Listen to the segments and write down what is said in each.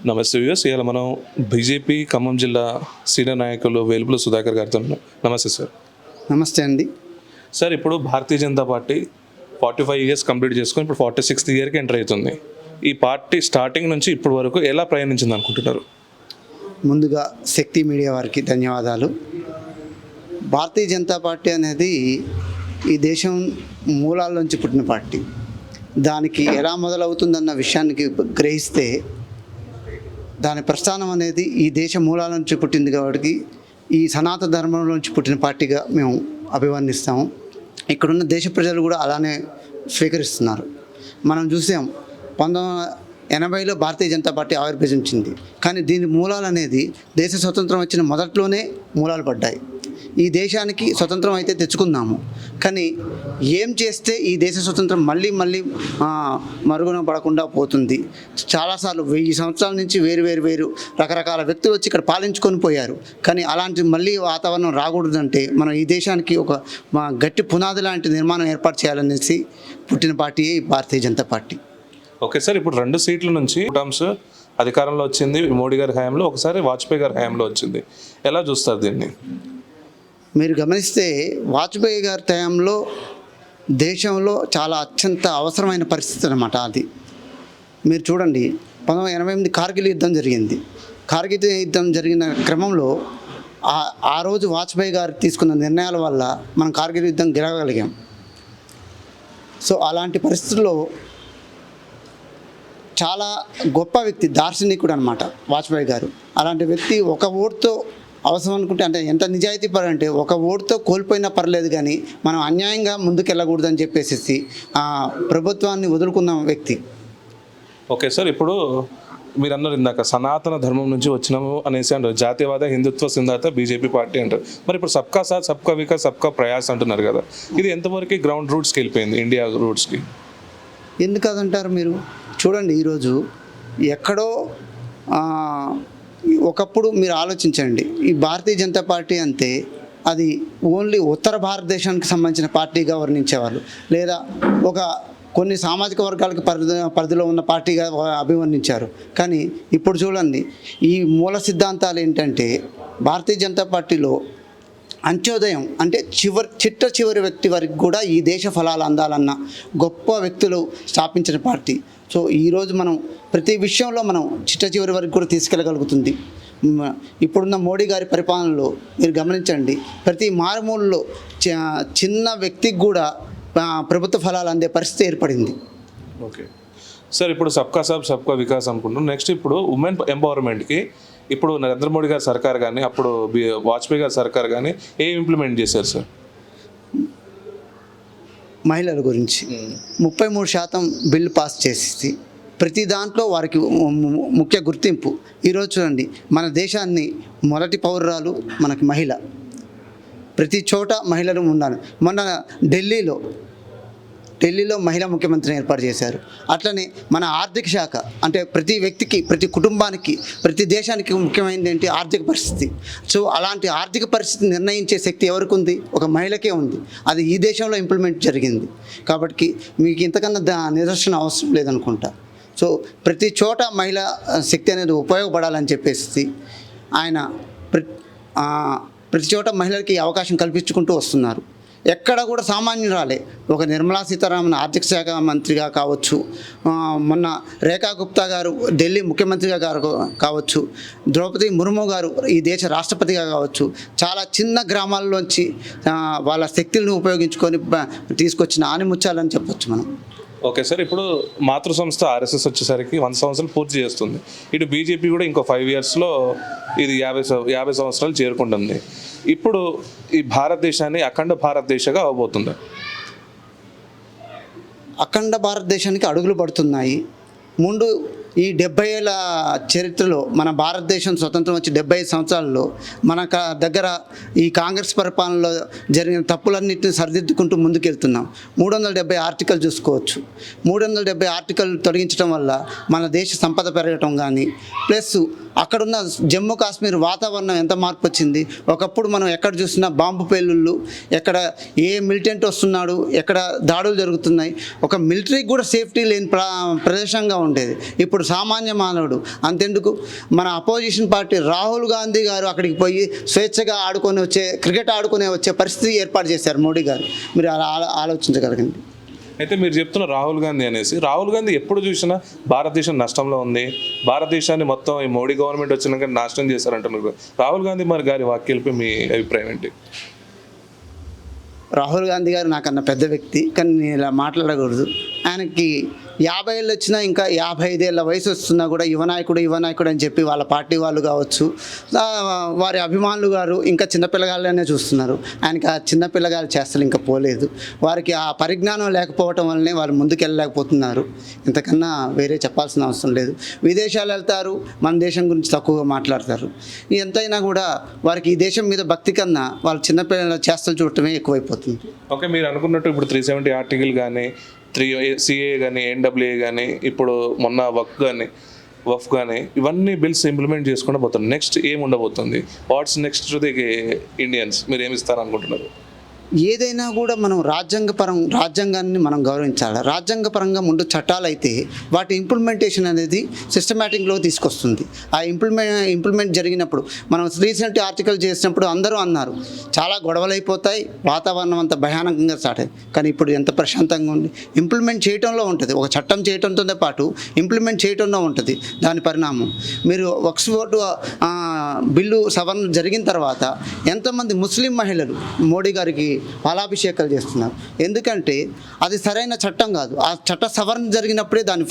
నమస్తే వ్యూయర్స్. ఇవాళ మనం బీజేపీ ఖమ్మం జిల్లా సీనియర్ నాయకులు వేలుపుల సుధాకర్ గారితో ఉన్నాం. నమస్తే సార్. నమస్తే అండి. సార్, ఇప్పుడు Bharatiya Janata party 45 years complete చేసుకొని ఇప్పుడు 46th ఇయర్కి ఎంటర్ అవుతుంది. ఈ పార్టీ స్టార్టింగ్ నుంచి ఇప్పటి వరకు ఎలా ప్రయాణించింది అనుకుంటున్నారు? ముందుగా శక్తి మీడియా వారికి ధన్యవాదాలు. భారతీయ జనతా పార్టీ అనేది ఈ దేశం మూలాల్లోంచి పుట్టిన పార్టీ. దానికి ఎలా మొదలవుతుందన్న విషయానికి గ్రహిస్తే దాని ప్రస్థానం అనేది ఈ దేశ మూలాల నుంచి పుట్టింది కాబట్టి ఈ సనాతన ధర్మంలోంచి పుట్టిన పార్టీగా మేము అభివర్ణిస్తాము. ఇక్కడున్న దేశ ప్రజలు కూడా అలానే స్వీకరిస్తున్నారు. మనం చూసాం 1980లో భారతీయ జనతా పార్టీ ఆవిర్భవించింది. కానీ దీని మూలాలు అనేది దేశ స్వతంత్రం వచ్చిన మొదట్లోనే మూలాలు పడ్డాయి. ఈ దేశానికి స్వతంత్రం అయితే తెచ్చుకుందాము, కానీ ఏం చేస్తే ఈ దేశ స్వతంత్రం మళ్ళీ మరుగున పడకుండా పోతుంది. చాలాసార్లు 1000 సంవత్సరాల నుంచి వేరు రకరకాల వ్యక్తులు వచ్చి ఇక్కడ పాలించుకొని పోయారు. కానీ అలాంటి మళ్ళీ వాతావరణం రాకూడదంటే మనం ఈ దేశానికి ఒక గట్టి పునాది లాంటి నిర్మాణం ఏర్పాటు చేయాలనేసి పుట్టిన పార్టీయే Bharatiya Janata party. Okay sir, ఇప్పుడు 2 సీట్ల నుంచి టర్మ్స్ అధికారంలో వచ్చింది మోడీ గారి హయాంలో, ఒకసారి వాజ్పేయి గారి హయాంలో వచ్చింది. ఎలా చూస్తారు దీన్ని? మీరు గమనిస్తే వాజ్పేయి గారి టైంలో దేశంలో చాలా అత్యంత అవసరమైన పరిస్థితి అన్నమాట అది. మీరు చూడండి, 1988 కార్గిల్ యుద్ధం జరిగింది. కార్గిల్ యుద్ధం జరిగిన క్రమంలో ఆ రోజు వాజ్పేయి గారు తీసుకున్న నిర్ణయాల వల్ల మనం కార్గిల్ యుద్ధం గెలవగలిగాం. సో అలాంటి పరిస్థితుల్లో చాలా గొప్ప వ్యక్తి, దార్శనికుడు అనమాట వాజ్పేయి గారు. అలాంటి వ్యక్తి ఒక ఓటుతో అవసరం అనుకుంటే, అంటే ఎంత నిజాయితీ పరంటే ఒక ఓటుతో కోల్పోయినా పర్లేదు కానీ మనం అన్యాయంగా ముందుకెళ్ళకూడదని చెప్పేసి ప్రభుత్వాన్ని వదులుకున్న వ్యక్తి. ఓకే సార్, ఇప్పుడు మీరు అన్నారు ఇందాక సనాతన ధర్మం నుంచి వచ్చినాము అనేసి అంటారు. జాతీయవాద హిందుత్వ సిద్ధాంత బీజేపీ పార్టీ అంటారు. మరి ఇప్పుడు సబ్కా సాత్ సబ్కా వికాస్ సబ్కా ప్రయాస్ అంటున్నారు కదా, ఇది ఎంతవరకు గ్రౌండ్ రూట్స్కి వెళ్ళిపోయింది, ఇండియా రూట్స్కి? ఎందుకు కాదంటారు? మీరు చూడండి, ఈరోజు ఎక్కడో ఒకప్పుడు మీరు ఆలోచించండి, ఈ భారతీయ జనతా పార్టీ అంతే అది ఓన్లీ ఉత్తర భారతదేశానికి సంబంధించిన పార్టీగా వర్ణించేవాళ్ళు, లేదా కొన్ని సామాజిక వర్గాలకు పరిధిలో ఉన్న పార్టీగా అభివర్ణించారు. కానీ ఇప్పుడు చూడండి, ఈ మూల సిద్ధాంతాలు ఏంటంటే భారతీయ జనతా పార్టీలో అంత్యోదయం అంటే చివరి వ్యక్తి వరకు కూడా ఈ దేశ ఫలాలు అందాలన్న గొప్ప వ్యక్తులు స్థాపించిన పార్టీ. సో ఈరోజు మనం ప్రతి విషయంలో మనం చివరి వరకు కూడా తీసుకెళ్ళగలుగుతుంది. ఇప్పుడున్న మోడీ గారి పరిపాలనలో మీరు గమనించండి, ప్రతి మారుమూలలో చిన్న వ్యక్తికి కూడా ప్రభుత్వ ఫలాలు అందే పరిస్థితి ఏర్పడింది. ఓకే సార్, ఇప్పుడు సబ్కా సాత్ సబ్కా వికాస్ అనుకుంటున్నాం. నెక్స్ట్ ఇప్పుడు ఉమెన్ ఎంపవర్మెంట్కి ఇప్పుడు నరేంద్ర మోడీ గారి సర్కార్ కానీ అప్పుడు వాజ్పేయి గారి సర్కార్ కానీ ఏం ఇంప్లిమెంట్ చేశారు సార్? మహిళల గురించి 33% బిల్లు పాస్ చేసి ప్రతి దాంట్లో వారికి ముఖ్య గుర్తింపు. ఈరోజు చూడండి, మన దేశాన్ని మొదటి పౌరురాలు మనకి మహిళ. ప్రతి చోట మహిళలు ఉన్నారు. మొన్న ఢిల్లీలో మహిళా ముఖ్యమంత్రిని ఏర్పాటు చేశారు. అట్లనే మన ఆర్థిక శాఖ, అంటే ప్రతి వ్యక్తికి, ప్రతి కుటుంబానికి, ప్రతి దేశానికి ముఖ్యమైనది ఏంటి? ఆర్థిక పరిస్థితి. సో అలాంటి ఆర్థిక పరిస్థితి నిర్ణయించే శక్తి ఎవరికి ఉంది? ఒక మహిళకే ఉంది. అది ఈ దేశంలో ఇంప్లిమెంట్ జరిగింది. కాబట్టి మీకు ఇంతకన్నా నిదర్శనం అవసరం లేదనుకుంటా. సో ప్రతి చోట మహిళా శక్తి అనేది ఉపయోగపడాలని చెప్పేసి ఆయన ప్రతి చోట మహిళలకి అవకాశం కల్పించుకుంటూ వస్తున్నారు. ఎక్కడ కూడా సామాన్యురాలే, ఒక నిర్మలా సీతారామన్ ఆర్థిక శాఖ మంత్రిగా కావచ్చు, మొన్న రేఖా గుప్తా గారు ఢిల్లీ ముఖ్యమంత్రిగా కావచ్చు, ద్రౌపది ముర్ము గారు ఈ దేశ రాష్ట్రపతిగా కావచ్చు, చాలా చిన్న గ్రామాల్లోంచి వాళ్ళ శక్తులను ఉపయోగించుకొని తీసుకొచ్చిన ఆనిముత్యాలని చెప్పొచ్చు మనం. ఓకే సార్, ఇప్పుడు మాతృ సంస్థ ఆర్ఎస్ఎస్ వచ్చేసరికి 100 సంవత్సరాలు పూర్తి చేస్తుంది. ఇటు బీజేపీ కూడా ఇంకో 5 ఇయర్స్లో ఇది 50 సంవత్సరాలు చేరుకుంటుంది. ఇప్పుడు ఈ భారతదేశాన్ని అఖండ భారతదేశంగా అవబోతుంది. అఖండ భారతదేశానికి అడుగులు పడుతున్నాయి. ముందు ఈ 70 ఏళ్ళ చరిత్రలో మన భారతదేశం స్వతంత్రం వచ్చి 75 సంవత్సరాల్లో మన దగ్గర ఈ కాంగ్రెస్ పరిపాలనలో జరిగిన తప్పులన్నింటినీ సరిదిద్దుకుంటూ ముందుకెళ్తున్నాం. 370 ఆర్టికల్ చూసుకోవచ్చు. 370 ఆర్టికల్ తొలగించడం వల్ల మన దేశ సంపద పెరగటం కానీ, ప్లస్ అక్కడున్న జమ్మూ కాశ్మీర్ వాతావరణం ఎంత మార్పు వచ్చింది. ఒకప్పుడు మనం ఎక్కడ చూసినా బాంబు పేలుళ్ళు, ఎక్కడ ఏ మిలిటెంట్ వస్తున్నాడు, ఎక్కడ దాడులు జరుగుతున్నాయి, ఒక మిలిటరీకి కూడా సేఫ్టీ లేని ప్రదేశంగా ఉండేది. ఇప్పుడు సామాన్య మానవుడు అంతెందుకు మన అపోజిషన్ పార్టీ రాహుల్ గాంధీ గారు అక్కడికి పోయి స్వేచ్ఛగా క్రికెట్ ఆడుకునే వచ్చే పరిస్థితి ఏర్పాటు చేశారు మోడీ గారు. మీరు అలా ఆలోచించగలగండి. అయితే మీరు చెప్తున్న రాహుల్ గాంధీ అనేసి, రాహుల్ గాంధీ ఎప్పుడు చూసినా భారతదేశం నష్టంలో ఉంది, భారతదేశాన్ని మొత్తం ఈ మోడీ గవర్నమెంట్ వచ్చినాక నాశనం చేశారంటున్నారు. రాహుల్ గాంధీ మరి గారి వ్యాఖ్యలపై మీ అభిప్రాయం ఏంటి? రాహుల్ గాంధీ గారు నాకన్నా పెద్ద వ్యక్తి, కానీ నేను ఇలా మాట్లాడకూడదు. ఆయనకి 50 ఏళ్ళు వచ్చినా ఇంకా 55 ఏళ్ళ వయసు వస్తున్నా కూడా యువనాయకుడు అని చెప్పి వాళ్ళ పార్టీ వాళ్ళు కావచ్చు, వారి అభిమానులు గారు ఇంకా చిన్నపిల్లగాళ్ళనే చూస్తున్నారు. ఆయనకి ఆ చిన్నపిల్లగాళ్ళ చేస్తలు ఇంకా పోలేదు. వారికి ఆ పరిజ్ఞానం లేకపోవటం వల్లనే వాళ్ళు ముందుకెళ్ళలేకపోతున్నారు. ఇంతకన్నా వేరే చెప్పాల్సిన అవసరం లేదు. విదేశాలు వెళ్తారు, మన దేశం గురించి తక్కువగా మాట్లాడతారు. ఎంతైనా కూడా వారికి ఈ దేశం మీద భక్తి కన్నా వాళ్ళ చిన్నపిల్లల చేస్తలు చూడటమే ఎక్కువైపోతుంది. ఓకే, మీరు అనుకున్నట్టు ఇప్పుడు 370 ఆర్టికల్ కానీ, 3CA కానీ, NWA కానీ, ఇప్పుడు మొన్న వఫ్ కానీ ఇవన్నీ బిల్స్ ఇంప్లిమెంట్ చేసుకుంటూ పోతాం. నెక్స్ట్ ఏమి ఉండబోతుంది? What's next to the Indians? మీరు ఏమి ఇస్తారనుకుంటున్నారు? ఏదైనా కూడా మనం రాజ్యాంగాన్ని మనం గౌరవించాలి. రాజ్యాంగపరంగా ముందు చట్టాలు అయితే వాటి ఇంప్లిమెంటేషన్ అనేది సిస్టమేటిక్లో తీసుకొస్తుంది. ఆ ఇంప్లిమెంట్ జరిగినప్పుడు మనం రీసెంట్ ఆర్టికల్ చేసినప్పుడు అందరూ అన్నారు చాలా గొడవలు అయిపోతాయి, వాతావరణం అంత భయానకంగా స్టార్ట్ అయింది. కానీ ఇప్పుడు ఎంత ప్రశాంతంగా ఉంది. ఇంప్లిమెంట్ చేయడంలో ఉంటుంది. ఒక చట్టం చేయడంతో పాటు ఇంప్లిమెంట్ చేయడంలో ఉంటుంది దాని పరిణామం. మీరు వక్ఫ్ బిల్లు సవరణ జరిగిన తర్వాత ఎంతమంది ముస్లిం మహిళలు మోడీ గారికి పాలాభిషేకాలు చేస్తున్నారు. ఎందుకంటే అది సరైన చట్టం కాదు. ఆ చట్ట సవరణ జరిగినప్పుడే దాని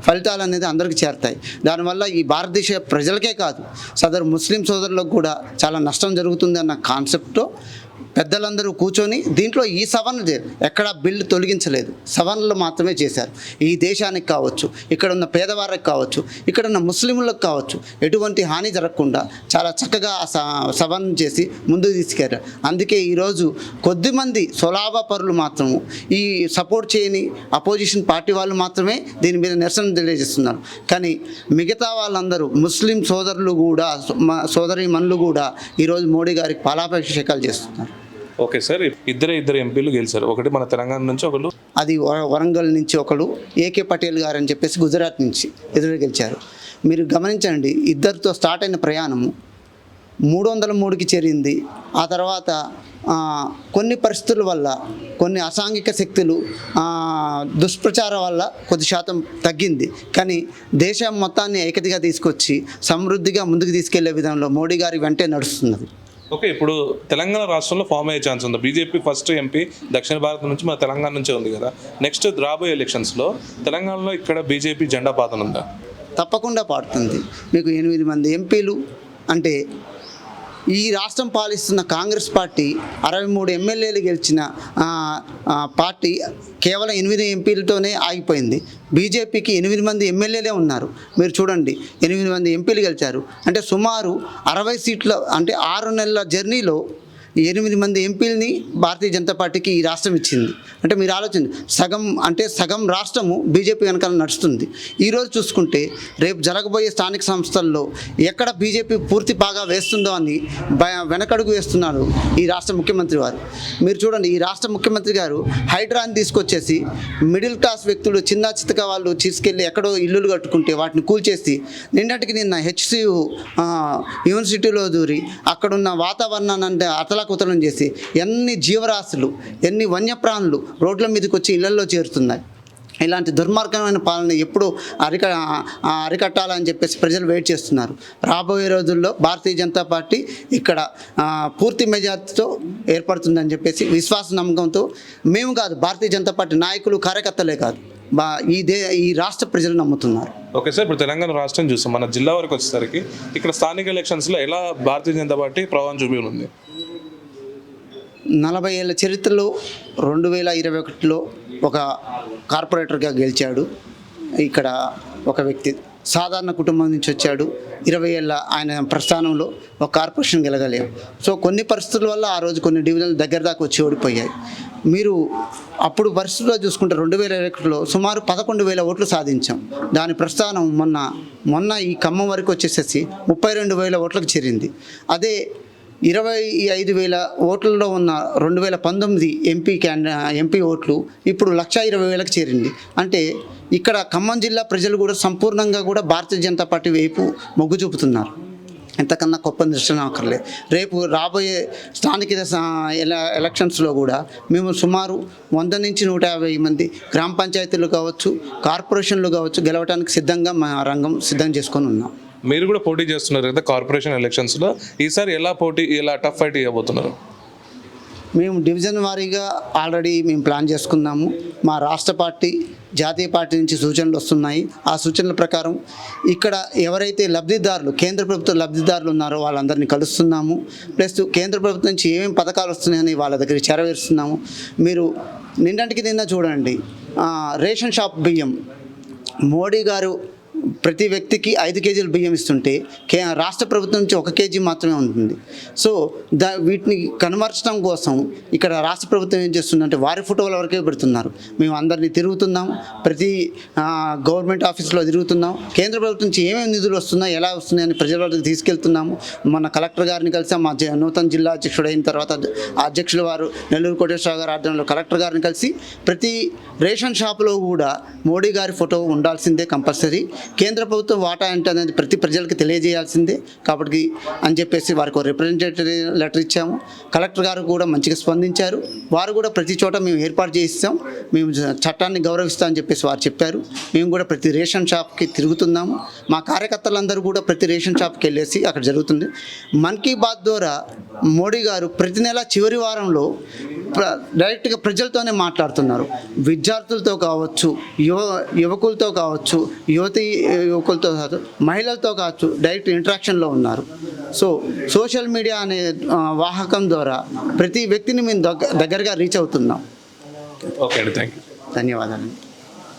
ఫలితాలు అనేది అందరికీ చేరుతాయి. దానివల్ల ఈ భారతదేశ ప్రజలకే కాదు, సదరు ముస్లిం సోదరులకు కూడా చాలా నష్టం జరుగుతుంది అన్న కాన్సెప్ట్తో పెద్దలందరూ కూర్చొని దీంట్లో ఈ సవరణ ఎక్కడ బిల్లు తొలగించలేదు, సవరణలు మాత్రమే చేశారు. ఈ దేశానికి కావచ్చు, ఇక్కడ ఉన్న పేదవారికి కావచ్చు, ఇక్కడ ఉన్న ముస్లింలకు కావచ్చు, ఎటువంటి హాని జరగకుండా చాలా చక్కగా సవరణ చేసి ముందుకు తీసుకెళ్లారు. అందుకే ఈరోజు కొద్దిమంది స్వలాభ పరులు మాత్రము, ఈ సపోర్ట్ చేయని అపోజిషన్ పార్టీ వాళ్ళు మాత్రమే దీని మీద నిరసన తెలియజేస్తున్నారు. కానీ మిగతా వాళ్ళందరూ ముస్లిం సోదరులు కూడా, సోదరీమణులు కూడా ఈరోజు మోడీ గారికి పాలాభిషేకాలు చేస్తున్నారు. ఓకే సార్, ఇద్దరు ఎంపీలు గెలిచారు. ఒకటి మన తెలంగాణ నుంచి, ఒకళ్ళు అది వరంగల్ నుంచి, ఒకళ్ళు AK పటేల్ గారు అని చెప్పేసి గుజరాత్ నుంచి ఎదురు గెలిచారు. మీరు గమనించండి, ఇద్దరితో స్టార్ట్ అయిన ప్రయాణము 303కి చేరింది. ఆ తర్వాత కొన్ని పరిస్థితుల వల్ల, కొన్ని అసాంఘిక శక్తులు దుష్ప్రచారం వల్ల కొద్ది శాతం తగ్గింది. కానీ దేశం మొత్తాన్ని ఏకతిగా తీసుకొచ్చి సమృద్ధిగా ముందుకు తీసుకెళ్లే విధంలో మోడీ గారి వెంటే నడుస్తున్నది. ఓకే, ఇప్పుడు తెలంగాణ రాష్ట్రంలో ఫామ్ అయ్యే ఛాన్స్ ఉంది. బీజేపీ ఫస్ట్ ఎంపీ దక్షిణ భారత్ నుంచి మన తెలంగాణ నుంచే ఉంది కదా. నెక్స్ట్ రాబోయే ఎలక్షన్స్లో తెలంగాణలో ఇక్కడ బీజేపీ జెండా పాతన ఉందా? తప్పకుండా పాడుతుంది. మీకు 8 మంది ఎంపీలు అంటే ఈ రాష్ట్రం పాలిస్తున్న కాంగ్రెస్ పార్టీ 63 ఎమ్మెల్యేలు గెలిచిన పార్టీ కేవలం 8 ఎంపీలతోనే ఆగిపోయింది. బీజేపీకి 8 మంది ఎమ్మెల్యేలే ఉన్నారు. మీరు చూడండి, 8 మంది ఎంపీలు గెలిచారు అంటే సుమారు 60 సీట్ల, అంటే 6 నెలల జర్నీలో 8 మంది ఎంపీలని భారతీయ జనతా పార్టీకి ఈ రాష్ట్రం ఇచ్చింది. అంటే మీరు ఆలోచించండి, సగం రాష్ట్రము బీజేపీ వెనకాల నడుస్తుంది. ఈరోజు చూసుకుంటే రేపు జరగబోయే స్థానిక సంస్థల్లో ఎక్కడ బీజేపీ పూర్తి బాగా వేస్తుందో అని వెనకడుగు వేస్తున్నారు ఈ రాష్ట్ర ముఖ్యమంత్రి వారు. మీరు చూడండి, ఈ రాష్ట్ర ముఖ్యమంత్రి గారు హైడ్రాని తీసుకొచ్చేసి మిడిల్ క్లాస్ వ్యక్తులు, చిన్న చితక వాళ్ళు తీసుకెళ్ళి ఎక్కడో ఇల్లులు కట్టుకుంటే వాటిని కూల్చేసి నిన్నటికి నిన్న HCU యూనివర్సిటీలో దూరి అక్కడున్న వాతావరణాన్ని అతలాకుతలం చేసి ఎన్ని జీవరాశులు, ఎన్ని వన్యప్రాణులు రోడ్ల మీదకి వచ్చి ఇళ్లలో చేరుతున్నాయి. ఇలాంటి దుర్మార్గమైన పాలన ఎప్పుడు అరికట్టాలని చెప్పేసి ప్రజలు వెయిట్ చేస్తున్నారు. రాబోయే రోజుల్లో భారతీయ జనతా పార్టీ ఇక్కడ పూర్తి మెజార్టీతో ఏర్పడుతుందని చెప్పేసి విశ్వాస నమ్మకంతో మేము కాదు, భారతీయ జనతా పార్టీ నాయకులు, కార్యకర్తలే కాదు, ఈ రాష్ట్ర ప్రజలు నమ్ముతున్నారు. ఓకే సార్, ఇప్పుడు తెలంగాణ రాష్ట్రం చూస్తాం, మన జిల్లా వరకు వచ్చేసరికి ఇక్కడ స్థానిక ఎలక్షన్స్లో ఎలా భారతీయ జనతా పార్టీ ప్రభావం చూపించింది? 40 ఏళ్ళ చరిత్రలో 2021లో ఒక కార్పొరేటర్గా గెలిచాడు. ఇక్కడ ఒక వ్యక్తి సాధారణ కుటుంబం నుంచి వచ్చాడు. 20 ఏళ్ళ ఆయన ప్రస్థానంలో ఒక కార్పొరేషన్ గెలగలేము. సో కొన్ని పరిస్థితుల వల్ల ఆ రోజు కొన్ని డివిజన్లు దగ్గర దాకా వచ్చి ఓడిపోయాయి. మీరు అప్పుడు పరిస్థితుల్లో చూసుకుంటే 2021లో సుమారు 11,000 ఓట్లు సాధించాం. దాని ప్రస్థానం మొన్న ఈ ఖమ్మం వరకు వచ్చేసేసి 32,000 ఓట్లకు చేరింది. అదే 25,000 ఓట్లలో ఉన్న 2019 ఎంపీ ఓట్లు ఇప్పుడు 120,000కి చేరింది. అంటే ఇక్కడ ఖమ్మం జిల్లా ప్రజలు కూడా సంపూర్ణంగా కూడా భారతీయ జనతా పార్టీ వైపు మొగ్గు చూపుతున్నారు. ఎంతకన్నా గొప్ప దృష్టి అక్కర్లేదు. రేపు రాబోయే స్థానిక ఎలక్షన్స్లో కూడా మేము సుమారు 100 నుంచి 150 మంది గ్రామ పంచాయతీలు కావచ్చు, కార్పొరేషన్లు కావచ్చు గెలవడానికి సిద్ధంగా మా రంగం సిద్ధం చేసుకొని ఉన్నాం. మీరు కూడా పోటీ చేస్తున్నారు కదా కార్పొరేషన్ ఎలక్షన్స్లో, ఈసారి ఎలా టఫ్ ఫైట్ ఇవ్వబోతున్నారు? మేము డివిజన్ వారీగా ఆల్రెడీ మేము ప్లాన్ చేసుకున్నాము. మా రాష్ట్ర పార్టీ, జాతీయ పార్టీ నుంచి సూచనలు వస్తున్నాయి. ఆ సూచనల ప్రకారం ఇక్కడ ఎవరైతే లబ్ధిదారులు, కేంద్ర ప్రభుత్వ లబ్ధిదారులు ఉన్నారో వాళ్ళందరినీ కలుస్తున్నాము. ప్లస్ కేంద్ర ప్రభుత్వం నుంచి ఏమేమి పథకాలు వస్తున్నాయని వాళ్ళ దగ్గర చేరవేరుస్తున్నాము. మీరు నిన్న చూడండి, రేషన్ షాప్ బియ్యం మోడీ గారు ప్రతి వ్యక్తికి 5 కేజీలు బియ్యం ఇస్తుంటే రాష్ట్ర ప్రభుత్వం నుంచి 1 కేజీ మాత్రమే ఉంటుంది. సో వీటిని కనుమర్చడం కోసం ఇక్కడ రాష్ట్ర ప్రభుత్వం ఏం చేస్తుందంటే వారి ఫోటోల వరకే పెడుతున్నారు. మేము అందరినీ తిరుగుతున్నాం, ప్రతి గవర్నమెంట్ ఆఫీస్లో తిరుగుతున్నాం. కేంద్ర ప్రభుత్వం నుంచి ఏమేమి నిధులు వస్తున్నాయి, ఎలా వస్తున్నాయని ప్రజల వరకు తీసుకెళ్తున్నాము. మన కలెక్టర్ గారిని కలిసి మా నూతన జిల్లా అధ్యక్షుడు అయిన తర్వాత అధ్యక్షుల వారు నెల్లూరు కోటేశ్వరరావు గారి ఆధ్వర్యంలో కలెక్టర్ గారిని కలిసి ప్రతి రేషన్ షాపులో కూడా మోడీ గారి ఫోటో ఉండాల్సిందే కంపల్సరీ. కేంద్ర ప్రభుత్వం వాటా అంటే అనేది ప్రతి ప్రజలకు తెలియజేయాల్సిందే కాబట్టి అని చెప్పేసి వారికి రిప్రజెంటేటివ్ లెటర్ ఇచ్చాము. కలెక్టర్ గారు కూడా మంచిగా స్పందించారు. వారు కూడా ప్రతి చోట మేము ఏర్పాటు చేయిస్తాం, మేము చట్టాన్ని గౌరవిస్తామని చెప్పేసి వారు చెప్పారు. మేము కూడా ప్రతి రేషన్ షాప్కి తిరుగుతున్నాము. మా కార్యకర్తలందరూ కూడా ప్రతి రేషన్ షాప్కి వెళ్ళేసి అక్కడ జరుగుతుంది. మన్ కీ బాత్ ద్వారా మోడీ గారు ప్రతి నెల చివరి వారంలో డైరెక్ట్గా ప్రజలతోనే మాట్లాడుతున్నారు. విద్యార్థులతో కావచ్చు, యువకులతో కావచ్చు, యువకులతో కావచ్చు, మహిళలతో కావచ్చు, డైరెక్ట్ ఇంటరాక్షన్లో ఉన్నారు. సో సోషల్ మీడియా అనే వాహకం ద్వారా ప్రతి వ్యక్తిని మేము దగ్గరగా రీచ్ అవుతున్నాం. ఓకే అండి, థ్యాంక్ యూ. ధన్యవాదాలు.